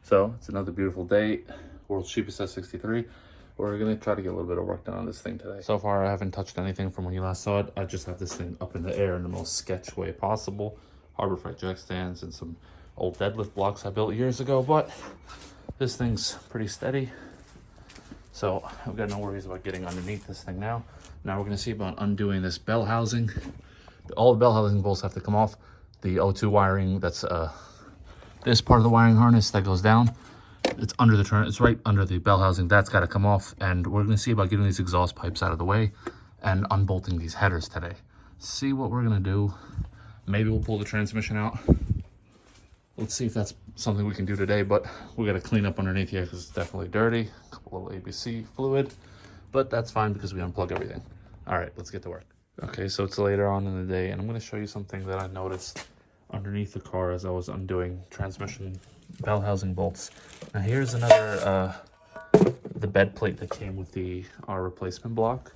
So it's another beautiful day. World's cheapest S63. We're gonna try to get a little bit of work done on this thing today. So far, I haven't touched anything from when you last saw it. I just have this thing up in the air in the most sketch way possible. Harbor Freight jack stands and some old deadlift blocks I built years ago, but this thing's pretty steady. So I've got no worries about getting underneath this thing now. Now we're gonna see about undoing this bell housing. All the bell housing bolts have to come off. The O2 wiring, that's this part of the wiring harness that goes down. It's under the turn, it's right under the bell housing. That's got to come off, and we're gonna see about getting these exhaust pipes out of the way and unbolting these headers today. See what we're gonna do. Maybe we'll pull the transmission out. Let's see if that's something we can do today, but we got to clean up underneath here because it's definitely dirty. A couple little ABC fluid, but that's fine because we unplug everything. All right, let's get to work. Okay, so it's later on in the day, and I'm going to show you something that I noticed underneath the car as I was undoing transmission bell housing bolts. Now here's another, the bed plate that came with our replacement block.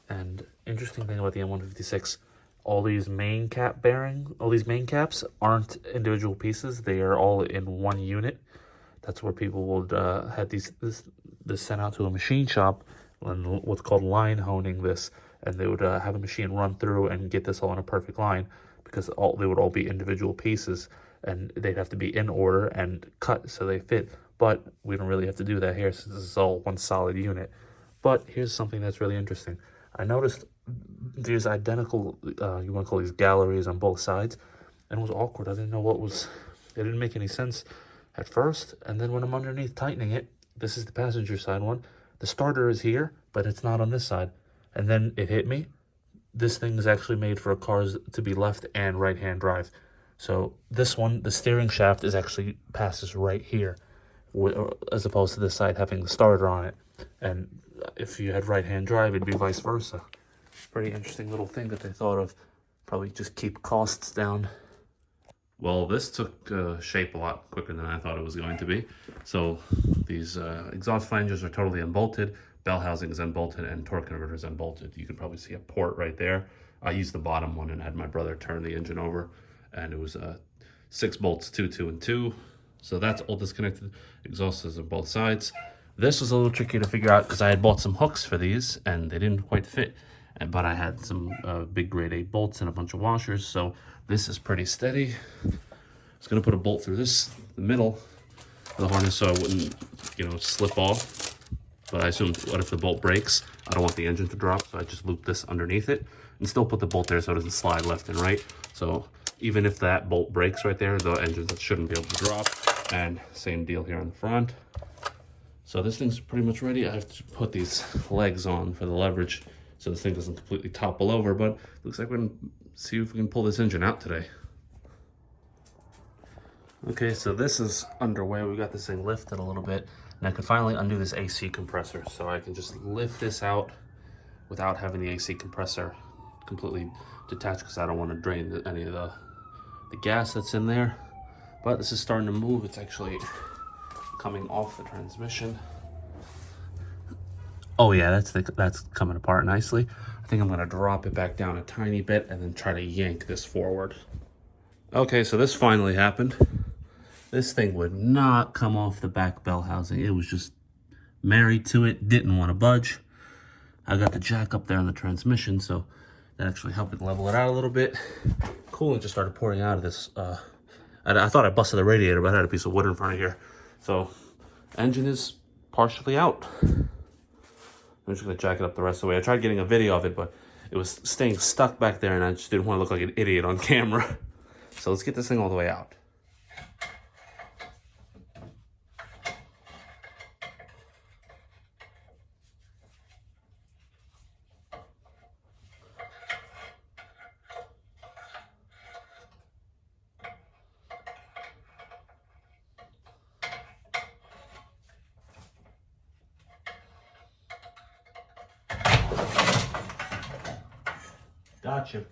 And interesting thing about the M156, all these main caps aren't individual pieces. They are all in one unit. That's where people would have this sent out to a machine shop and what's called line honing this. And they would have a machine run through and get this all in a perfect line, because they would all be individual pieces and they'd have to be in order and cut so they fit. But we don't really have to do that here since this is all one solid unit. But here's something that's really interesting. I noticed there's identical, you want to call these galleries on both sides, and it was awkward. I didn't know it didn't make any sense at first. And then when I'm underneath tightening it, this is the passenger side one. The starter is here, but it's not on this side. And then it hit me. This thing is actually made for cars to be left and right-hand drive. So this one, the steering shaft passes right here, as opposed to this side having the starter on it. And if you had right-hand drive, it'd be vice versa. Pretty interesting little thing that they thought of. Probably just keep costs down. Well, this took shape a lot quicker than I thought it was going to be. So these exhaust flanges are totally unbolted. Bell housing is unbolted and torque converter is unbolted. You can probably see a port right there. I used the bottom one and had my brother turn the engine over, and it was 6 bolts, 2, 2, and 2. So that's all disconnected. Exhaust is on both sides. This was a little tricky to figure out because I had bought some hooks for these and they didn't quite fit. But I had some big grade 8 bolts and a bunch of washers, so this is pretty steady. I was gonna put a bolt through the middle of the harness so I wouldn't, slip off. But I assumed, what if the bolt breaks? I don't want the engine to drop, so I just looped this underneath it and still put the bolt there so it doesn't slide left and right. So even if that bolt breaks right there, the engine shouldn't be able to drop. And same deal here on the front. So this thing's pretty much ready. I have to put these legs on for the leverage so this thing doesn't completely topple over, but looks like we're gonna see if we can pull this engine out today. Okay, so this is underway. We got this thing lifted a little bit, and I can finally undo this AC compressor, so I can just lift this out without having the AC compressor completely detached, because I don't want to drain any of the gas that's in there. But this is starting to move. It's actually coming off the transmission. Oh yeah, that's coming apart nicely. I think I'm gonna drop it back down a tiny bit and then try to yank this forward. Okay, so this finally happened. This thing would not come off the back bell housing. It was just married to it, didn't want to budge. I got the jack up there on the transmission, so that actually helped it level it out a little bit. Coolant just started pouring out of this. I thought I busted the radiator, but I had a piece of wood in front of here. So engine is partially out. I'm just gonna jack it up the rest of the way. I tried getting a video of it, but it was staying stuck back there and I just didn't want to look like an idiot on camera. So let's get this thing all the way out. Gotcha.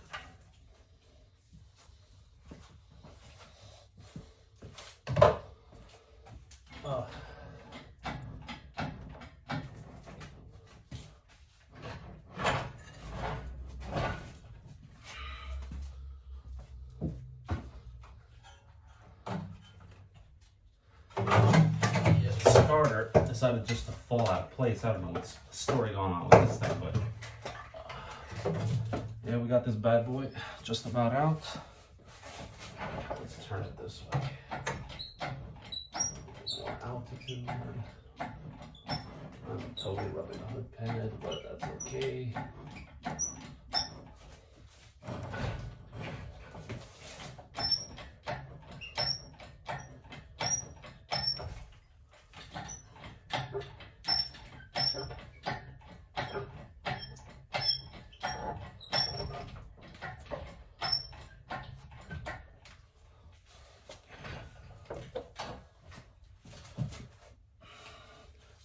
starter decided just to fall out of place. I don't know what's the story going on with this thing, but yeah, we got this bad boy just about out. Let's turn it this way. More altitude. I'm totally rubbing the hood pad, but that's okay.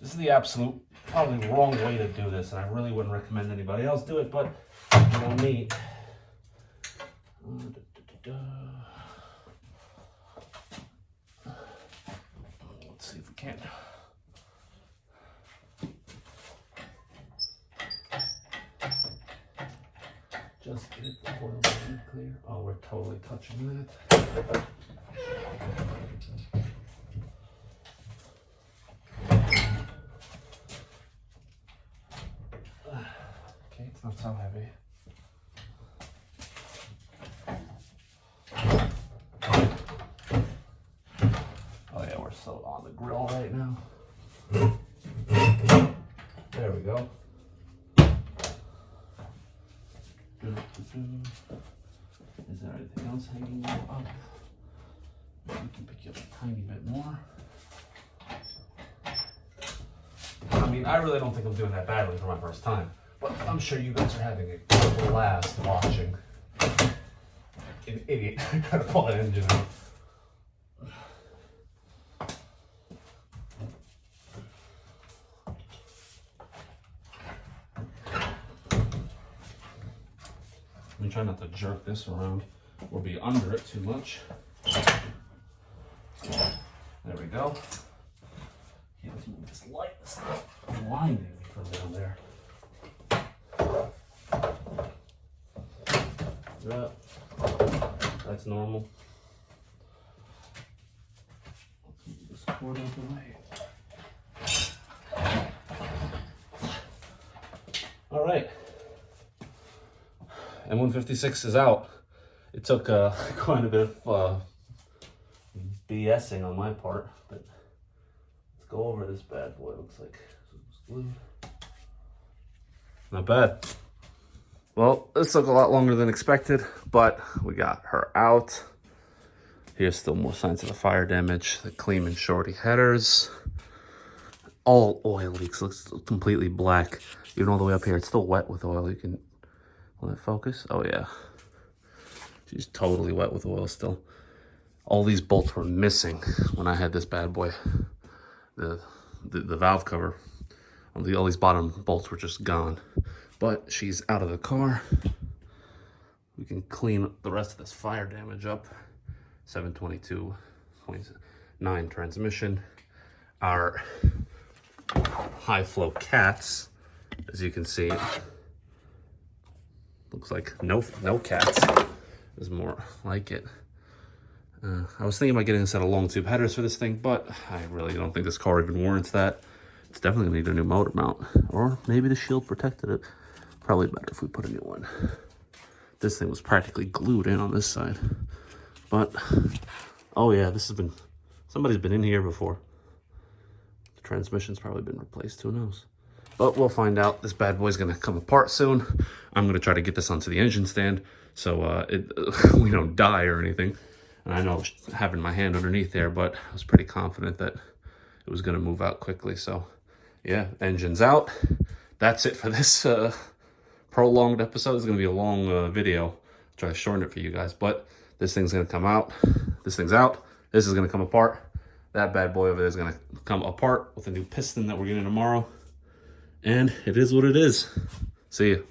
This is the absolute, probably wrong way to do this, and I really wouldn't recommend anybody else do it, but you know me. Let's see if we can. Just get the oil clear. Oh, we're totally touching that. Okay, it's not so heavy. Oh yeah, we're so on the grill right now. There we go. Is there anything else hanging up? We can pick you up a tiny bit more. I mean, I really don't think I'm doing that badly for my first time, but I'm sure you guys are having a blast watching an idiot try to pull that engine out. I'm trying not to jerk this around or be under it too much. There we go. Okay, let's move this light. This stuff blinding me from down there. That's normal. Let's move this cord out the way. All right. M156 is out. It took quite a bit of BSing on my part, but let's go over this bad boy. Looks like not bad. Well, this took a lot longer than expected, but we got her out. Here's still more signs of the fire damage. The clean and shorty headers. All oil leaks. Looks completely black. Even all the way up here, it's still wet with oil. You can, will it focus? Oh yeah. She's totally wet with oil still. All these bolts were missing when I had this bad boy. The valve cover, all these bottom bolts were just gone. But she's out of the car. We can clean the rest of this fire damage up. 722.9 transmission. Our high flow cats, as you can see, looks like no cats. Is more like it. I was thinking about getting a set of long tube headers for this thing, but I really don't think this car even warrants that. It's definitely gonna need a new motor mount, or maybe the shield protected it. Probably better if we put a new one. This thing was practically glued in on this side. But, oh yeah, somebody's been in here before. The transmission's probably been replaced, who knows? But we'll find out. This bad boy's gonna come apart soon. I'm gonna try to get this onto the engine stand so we don't die or anything. And I know having my hand underneath there, but I was pretty confident that it was gonna move out quickly. So yeah, engine's out. That's it for this prolonged episode. It's gonna be a long video. I'll try to shorten it for you guys, but this thing's gonna come out. This thing's out. This is gonna come apart. That bad boy over there is gonna come apart with a new piston that we're getting tomorrow. And it is what it is. See you.